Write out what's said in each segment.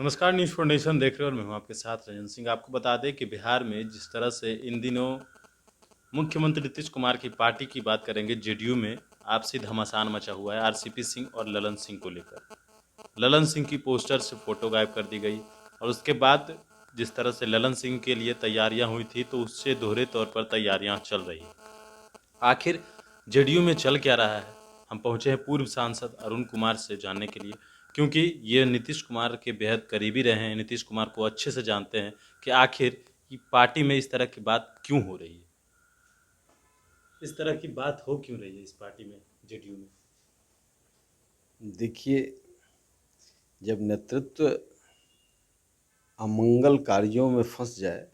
नमस्कार, news foundation देख रहे हो और मैं हूं आपके साथ रंजन सिंह। आपको बता दें कि बिहार में जिस तरह से इन दिनों मुख्यमंत्री नीतीश कुमार की पार्टी की बात करेंगे, जेडीयू में आपसी घमासान मचा हुआ है आरसीपी सिंह और ललन सिंह को लेकर। ललन सिंह की पोस्टर से फोटो गायब कर दी गई और उसके बाद जिस तरह से ललन सिंह के लिए तैयारियां हुई थी, तो उससे दोहरे तौर पर तैयारियां चल रही हैं। आखिर जेडीयू में चल क्या रहा है, हम पहुंचे हैं पूर्व सांसद अरुण कुमार से जानने के लिए, क्योंकि ये नीतीश कुमार के बेहद करीबी रहे हैं, नीतीश कुमार को अच्छे से जानते हैं कि आखिर ये पार्टी में इस तरह की बात क्यों हो रही है, इस तरह की बात हो क्यों रही है इस पार्टी में, जेडीयू में। देखिए, जब नेतृत्व अमंगल कार्यों में फंस जाए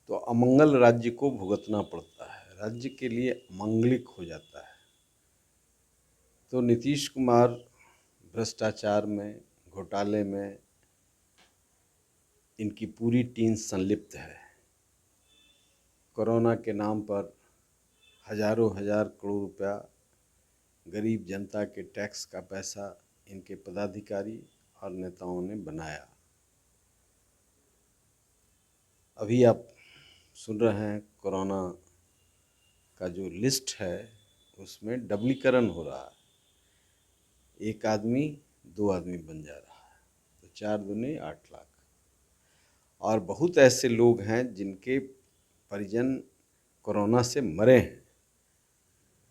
तो अमंगल राज्य को भुगतना पड़ता है, राज्य के लिए अमंगलिक हो जाता है। तो नीतीश कुमार भ्रष्टाचार में, घोटाले में इनकी पूरी टीम संलिप्त है। कोरोना के नाम पर हजारों हजार करोड़ रुपया गरीब जनता के टैक्स का पैसा इनके पदाधिकारी और नेताओं ने बनाया। अभी आप सुन रहे हैं कोरोना का जो लिस्ट है उसमें डबलीकरण हो रहा है। एक आदमी दो आदमी बन जा रहा है, तो 4 दूनी 8 लाख। और बहुत ऐसे लोग हैं जिनके परिजन कोरोना से मरे हैं,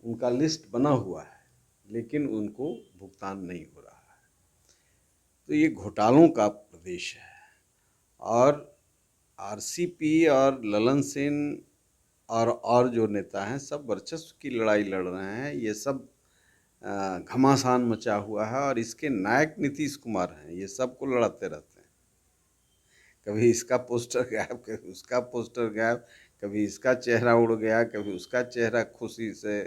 उनका लिस्ट बना हुआ है लेकिन उनको भुगतान नहीं हो रहा है। तो ये घोटालों का प्रदेश है। और आरसीपी और ललन सिंह और जो नेता हैं सब वर्चस्व की लड़ाई लड़ रहे हैं। ये सब घमासान मचा हुआ है और इसके नायक नीतीश कुमार हैं। ये सबको लड़ाते रहते हैं, कभी इसका पोस्टर गायब, कभी उसका पोस्टर गायब, कभी इसका चेहरा उड़ गया, कभी उसका चेहरा खुशी से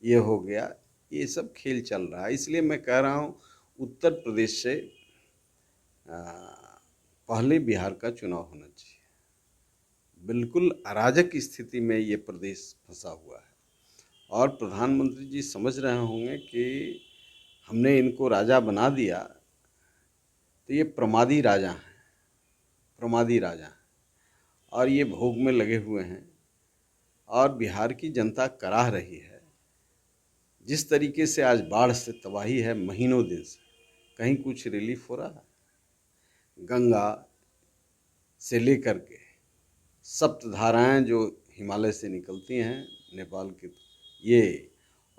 ये हो गया। ये सब खेल चल रहा है। इसलिए मैं कह रहा हूँ उत्तर प्रदेश से पहले बिहार का चुनाव होना चाहिए। बिल्कुल अराजक स्थिति में ये प्रदेश फंसा हुआ है और प्रधानमंत्री जी समझ रहे होंगे कि हमने इनको राजा बना दिया तो ये प्रमादी राजा हैं, प्रमादी राजा हैं और ये भोग में लगे हुए हैं। और बिहार की जनता कराह रही है। जिस तरीके से आज बाढ़ से तबाही है महीनों दिन से, कहीं कुछ रिलीफ हो रहा है? गंगा से लेकर के सप्त धाराएँ जो हिमालय से निकलती हैं नेपाल के, ये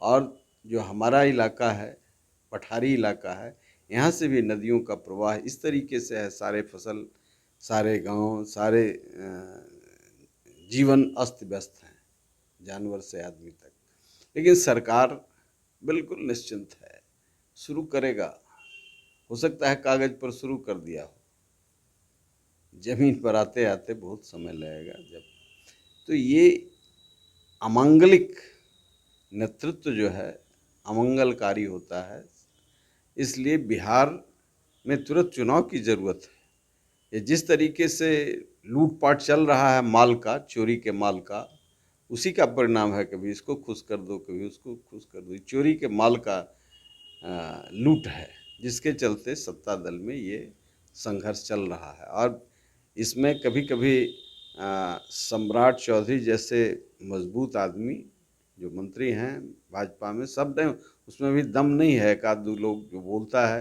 और जो हमारा इलाका है पठारी इलाका है, यहाँ से भी नदियों का प्रवाह इस तरीके से है। सारे फसल, सारे गांव, सारे जीवन अस्त व्यस्त हैं, जानवर से आदमी तक। लेकिन सरकार बिल्कुल निश्चिंत है, शुरू करेगा। हो सकता है कागज़ पर शुरू कर दिया हो, जमीन पर आते आते बहुत समय लगेगा। जब तो ये अमांगलिक नेतृत्व जो है अमंगलकारी होता है। इसलिए बिहार में तुरंत चुनाव की ज़रूरत है। ये जिस तरीके से लूटपाट चल रहा है माल का, चोरी के माल का, उसी का परिणाम है। कभी इसको खुश कर दो, कभी उसको खुश कर दो। चोरी के माल का लूट है, जिसके चलते सत्ता दल में ये संघर्ष चल रहा है। और इसमें कभी कभी सम्राट चौधरी जैसे मजबूत आदमी जो मंत्री हैं भाजपा में, सब ने उसमें भी दम नहीं है। एक आध दो लोग जो बोलता है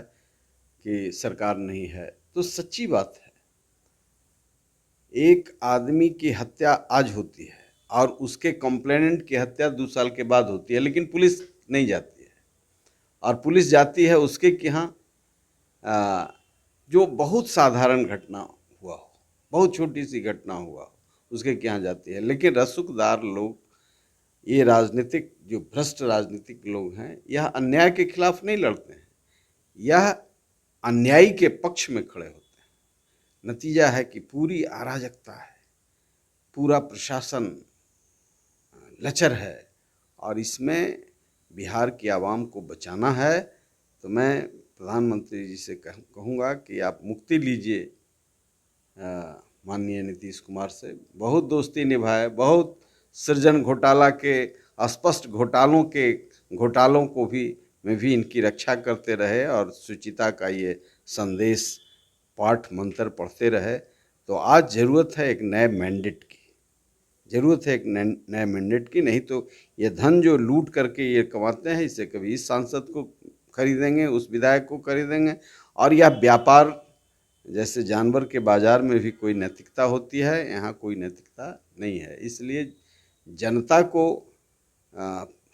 कि सरकार नहीं है, तो सच्ची बात है। एक आदमी की हत्या आज होती है और उसके कंप्लेनेंट की हत्या 2 साल के बाद होती है, लेकिन पुलिस नहीं जाती है। और पुलिस जाती है उसके कि यहाँ जो बहुत साधारण घटना हुआ हो, बहुत छोटी सी घटना हुआ हो, उसके क्या जाती है। लेकिन रसूखदार लोग, ये राजनीतिक जो भ्रष्ट राजनीतिक लोग हैं, यह अन्याय के खिलाफ नहीं लड़ते हैं, यह अन्यायी के पक्ष में खड़े होते हैं। नतीजा है कि पूरी अराजकता है, पूरा प्रशासन लचर है। और इसमें बिहार की आवाम को बचाना है तो मैं प्रधानमंत्री जी से कहूँगा कि आप मुक्ति लीजिए माननीय नीतीश कुमार से। बहुत दोस्ती निभाए, बहुत सृजन घोटाला के, स्पष्ट घोटालों को भी में भी इनकी रक्षा करते रहे और शुचिता का ये संदेश पाठ मंत्र पढ़ते रहे, तो आज ज़रूरत है एक नए मैंडेट की, ज़रूरत है एक नए मैंडेट की। नहीं तो ये धन जो लूट करके ये कमाते हैं, इसे कभी इस सांसद को खरीदेंगे, उस विधायक को खरीदेंगे, और यह व्यापार जैसे जानवर के बाजार में भी कोई नैतिकता होती है, यहाँ कोई नैतिकता नहीं है। इसलिए जनता को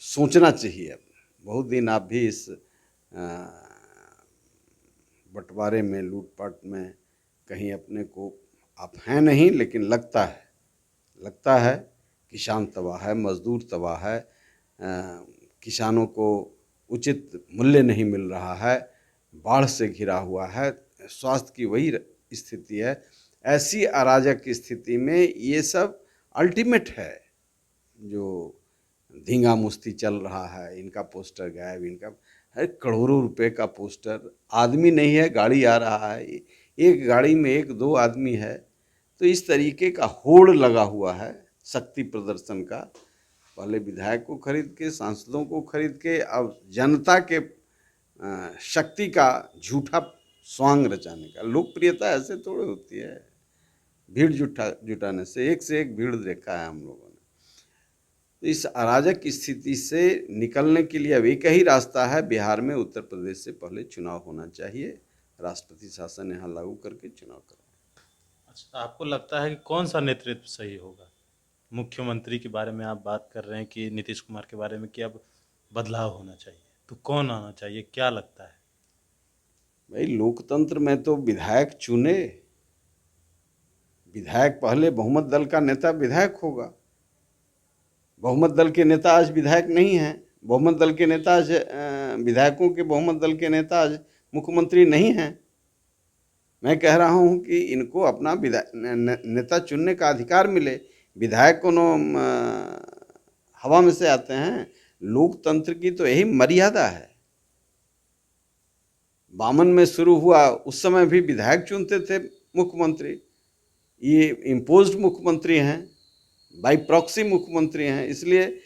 सोचना चाहिए। अब बहुत दिन आप भी इस बंटवारे में, लूटपाट में कहीं अपने को आप हैं नहीं, लेकिन लगता है किसान तबाह है, मजदूर तबाह है, किसानों को उचित मूल्य नहीं मिल रहा है, बाढ़ से घिरा हुआ है, स्वास्थ्य की वही स्थिति है। ऐसी अराजक स्थिति में ये सब अल्टीमेट है। जो धींगा मुश्ती चल रहा है, इनका पोस्टर गायब, इनका है करोड़ों रुपए का पोस्टर, आदमी नहीं है, गाड़ी आ रहा है, एक गाड़ी में एक दो आदमी है। तो इस तरीके का होड़ लगा हुआ है शक्ति प्रदर्शन का, पहले विधायक को खरीद के, सांसदों को खरीद के, अब जनता के शक्ति का झूठा स्वांग रचाने का। लोकप्रियता ऐसे थोड़ी होती है, भीड़ जुटाने से एक भीड़ देखा है हम लोगों ने। तो इस अराजक स्थिति से निकलने के लिए अब एक ही रास्ता है, बिहार में उत्तर प्रदेश से पहले चुनाव होना चाहिए, राष्ट्रपति शासन यहाँ लागू करके चुनाव करें। अच्छा, आपको लगता है कि कौन सा नेतृत्व सही होगा? मुख्यमंत्री के बारे में आप बात कर रहे हैं कि नीतीश कुमार के बारे में कि अब बदलाव होना चाहिए, तो कौन आना चाहिए, क्या लगता है? भाई लोकतंत्र में तो विधायक चुने, विधायक पहले बहुमत दल का नेता विधायक होगा। बहुमत दल के नेता आज विधायक नहीं हैं, बहुमत दल के नेता आज विधायकों के बहुमत दल के नेता आज मुख्यमंत्री नहीं हैं। मैं कह रहा हूं कि इनको अपना नेता चुनने का अधिकार मिले। विधायक कोनो हवा में से आते हैं? लोकतंत्र की तो यही मर्यादा है। बामन में शुरू हुआ, उस समय भी विधायक चुनते थे मुख्यमंत्री, ये इम्पोज्ड मुख्यमंत्री हैं, बाई प्रॉक्सी मुख्यमंत्री हैं। इसलिए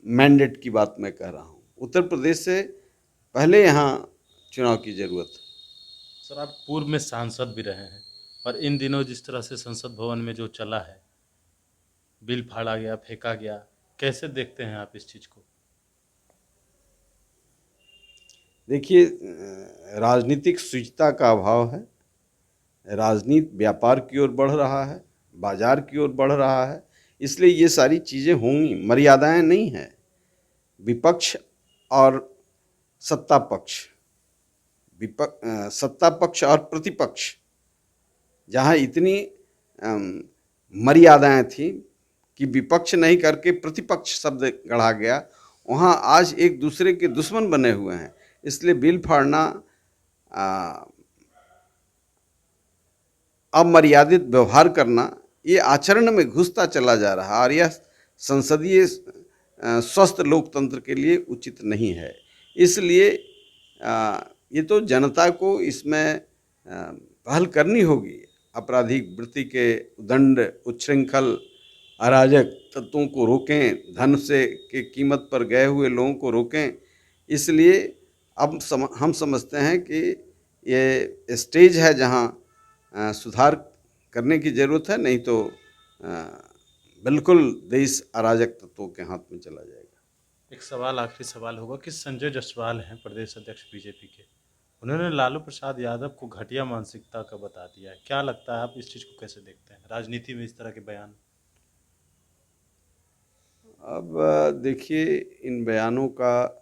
मैंडेट की बात मैं कह रहा हूँ, उत्तर प्रदेश से पहले यहाँ चुनाव की ज़रूरत है। सर, आप पूर्व में सांसद भी रहे हैं, और इन दिनों जिस तरह से संसद भवन में जो चला है, बिल फाड़ा गया, फेंका गया, कैसे देखते हैं आप इस चीज़ को? देखिए, राजनीतिक शुचिता का अभाव है, राजनीति व्यापार की ओर बढ़ रहा है, बाजार की ओर बढ़ रहा है, इसलिए ये सारी चीज़ें होंगी, मर्यादाएं नहीं हैं। विपक्ष और सत्ता पक्ष, सत्ता पक्ष और प्रतिपक्ष, जहाँ इतनी मर्यादाएं थी कि विपक्ष नहीं करके प्रतिपक्ष शब्द गढ़ा गया, वहाँ आज एक दूसरे के दुश्मन बने हुए हैं। इसलिए बिल फाड़ना, अमर्यादित व्यवहार करना, ये आचरण में घुसता चला जा रहा है, और यह संसदीय स्वस्थ लोकतंत्र के लिए उचित नहीं है। इसलिए ये तो जनता को इसमें पहल करनी होगी। आपराधिक वृत्ति के दंड, उच्छृंखल अराजक तत्वों को रोकें, धन से के कीमत पर गए हुए लोगों को रोकें। इसलिए अब हम समझते हैं कि ये स्टेज है जहां सुधार करने की ज़रूरत है, नहीं तो बिल्कुल देश अराजक तत्वों के हाथ में चला जाएगा। एक सवाल, आखिरी सवाल होगा कि संजय जायसवाल हैं प्रदेश अध्यक्ष बीजेपी के, उन्होंने लालू प्रसाद यादव को घटिया मानसिकता का बता दिया है। क्या लगता है, आप इस चीज़ को कैसे देखते हैं, राजनीति में इस तरह के बयान? अब देखिए, इन बयानों का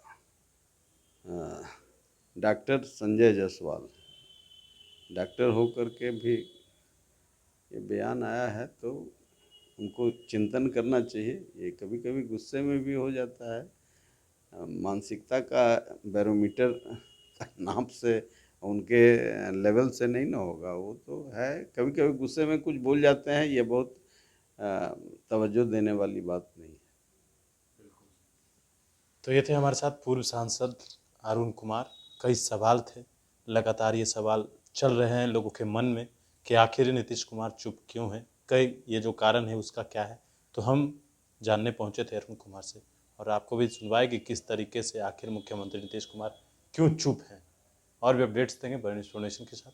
डॉक्टर संजय जायसवाल डॉक्टर होकर के भी ये बयान आया है, तो उनको चिंतन करना चाहिए। ये कभी कभी गुस्से में भी हो जाता है, मानसिकता का बैरोमीटर नाप से, उनके लेवल से नहीं ना होगा, वो तो है कभी कभी गुस्से में कुछ बोल जाते हैं, ये बहुत तवज्जो देने वाली बात नहीं है। तो ये थे हमारे साथ पूर्व सांसद अरुण कुमार। कई सवाल थे, लगातार ये सवाल चल रहे हैं लोगों के मन में कि आखिर नीतीश कुमार चुप क्यों है, कई ये जो कारण है उसका क्या है। तो हम जानने पहुंचे थे अरुण कुमार से, और आपको भी सुनवाए कि किस तरीके से आखिर मुख्यमंत्री नीतीश कुमार क्यों चुप हैं? और भी अपडेट्स देंगे बड़े इन्फॉर्मेशन के साथ।